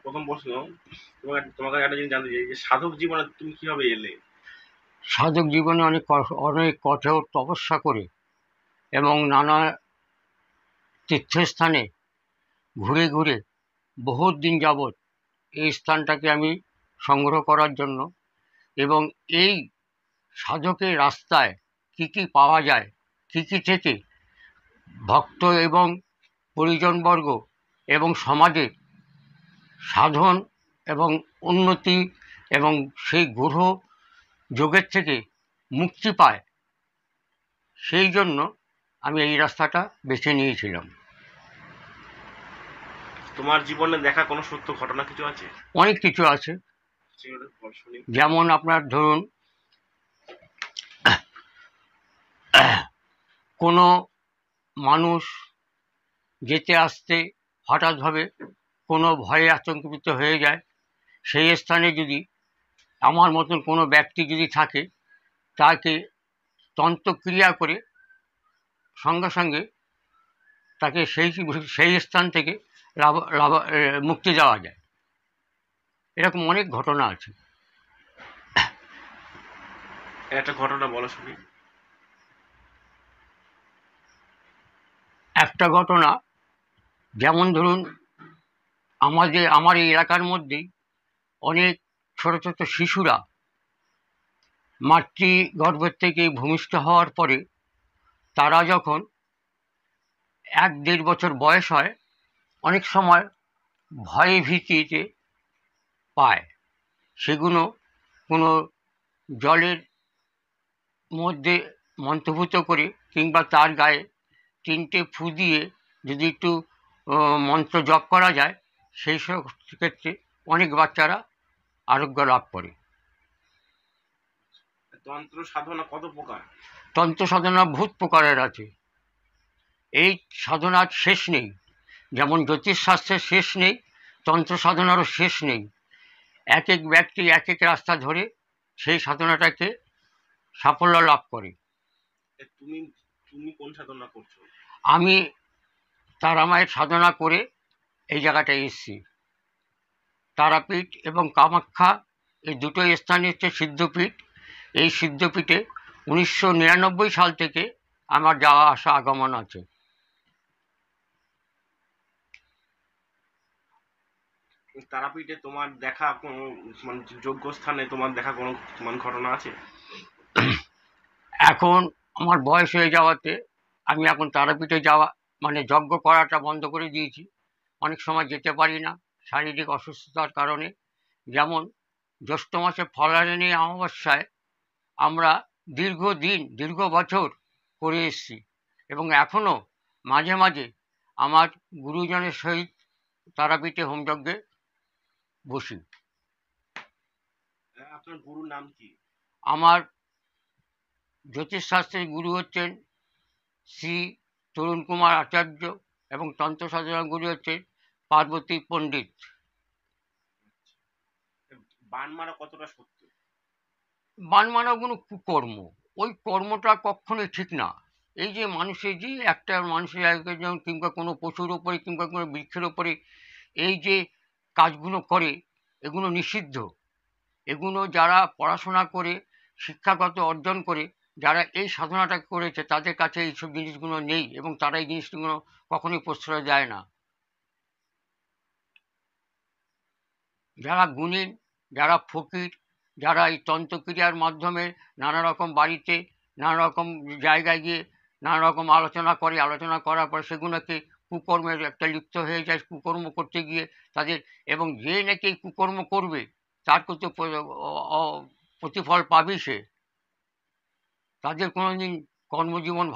প্রথম প্রশ্ন, তোমার কাছে একটা জিনিস জানতে চাই যে সাধক জীবনে তুমি কিভাবে এলে? সাধক জীবনে অনেক কঠোর তপস্যা করে এবং নানা তীর্থস্থানে ঘুরে ঘুরে বহুত দিন যাবৎ এই স্থানটাকে আমি সংগ্রহ করার জন্য এবং এই সাধকের রাস্তায় কি কি পাওয়া যায়, কি কি থেকে ভক্ত এবং পরিজনবর্গ এবং সমাজের সাধন এবং উন্নতি এবং সেই গ্রহ যোগের থেকে মুক্তি পায়, সেই জন্য আমি এই রাস্তাটা বেছে নিয়েছিলাম। তোমার জীবনে দেখা কোনো সত্য ঘটনা কিছু আছে? অনেক কিছু আছে। সেগুলো বল শুনি। যেমন আপনার ধরুন, কোনো মানুষ যেতে আসতে হঠাৎভাবে কোনো ভয়ে আতঙ্কিত হয়ে যায়, সেই স্থানে যদি আমার মতন কোনো ব্যক্তি যদি থাকে, তাকে তন্ত্রক্রিয়া করে সঙ্গে সঙ্গে তাকে সেই স্থান থেকে মুক্তি দেওয়া যায়। এরকম অনেক ঘটনা আছে। একটা ঘটনা বলো শুনি। একটা ঘটনা, যেমন ধরুন, আমার এই এলাকার মধ্যেই অনেক ছোট ছোট শিশুরা মাতৃগর্ভের থেকে ভূমিষ্ঠ হওয়ার পরে তারা যখন 1-1.5 বছর বয়স হয়, অনেক সময় ভয়ে ভীতিতে পায়। সেগুলো কোনো জলের মধ্যে মন্ত্রভূত করে কিংবা তার গায়ে 3টে ফু দিয়ে যদি একটু মন্ত্র জপ করা যায়, সেই সব ক্ষেত্রে অনেক বাচ্চারা আরোগ্য লাভ করে। তন্ত্র সাধনা কত প্রকার? তন্ত্র সাধনা বহুত প্রকারের আছে। এই সাধনার শেষ নেই। যেমন জ্যোতিষশাস্ত্রের শেষ নেই, তন্ত্র সাধনারও শেষ নেই। এক এক ব্যক্তি এক এক রাস্তা ধরে সেই সাধনাটাকে সাফল্য লাভ করে। তুমি তুমি কোন সাধনা করছো? আমি তারামায়ের সাধনা করে এই জায়গাটায় এসেছি। তারাপীঠ এবং কামাখ্যা, এই দুটো স্থানই হচ্ছে সিদ্ধপীঠ। এই সিদ্ধপীঠে 1999 সাল থেকে আমার যাওয়া আসা আগমন আছে। তারাপীঠে তোমার দেখা কোনো মানে যোগ্য স্থানে তোমার দেখা কোনো মানে ঘটনা আছে? এখন আমার বয়স হয়ে যাওয়াতে আমি এখন তারাপীঠে যাওয়া মানে যজ্ঞ করাটা বন্ধ করে দিয়েছি। অনেক সময় যেতে পারি না শারীরিক অসুস্থতার কারণে। যেমন জ্যৈষ্ঠ মাসে ফলালিনী অমাবস্যায় আমরা দীর্ঘ বছর করে এসেছি এবং এখনও মাঝে মাঝে আমার গুরুজনের সহিত তারাপীঠে হোমযজ্ঞে বসি। আপনার গুরুর নাম কি? আমার জ্যোতিষশাস্ত্রের গুরু হচ্ছেন শ্রী তরুণ কুমার আচার্য এবং তন্ত্র সাধনা গুরু হচ্ছেন পার্বতী পণ্ডিত। বান মারা কতটা সত্য? বান মারা কোনো কুকর্ম, ওই কর্মটা কখনোই ঠিক না। এই যে মানুষের যে একটা মানুষের যেমন কিংবা কোনো পশুর ওপরে কিংবা কোনো বৃক্ষের ওপরে এই যে কাজগুলো করে, এগুলো নিষিদ্ধ। এগুলো যারা পড়াশোনা করে শিক্ষাগত অর্জন করে যারা এই সাধনাটা করেছে তাদের কাছে এইসব জিনিসগুলো নেই এবং তারা এই জিনিসগুলো কখনোই প্রশ্রয় দেয় না। যারা গুণী, যারা ফকির, যারা এই তন্ত্রক্রিয়ার মাধ্যমে নানা রকম বাড়িতে নানা রকম জায়গায় গিয়ে নানা রকম আলোচনা করার পর সেগুলোকে কুকর্মের একটা লিপ্ত হয়ে যায় কুকর্ম করতে গিয়ে তাদের। এবং যে নাকি এই কুকর্ম করবে তার কিন্তু প্রতিফল পাবে সে। তাদের কোনোদিন কর্মজীবন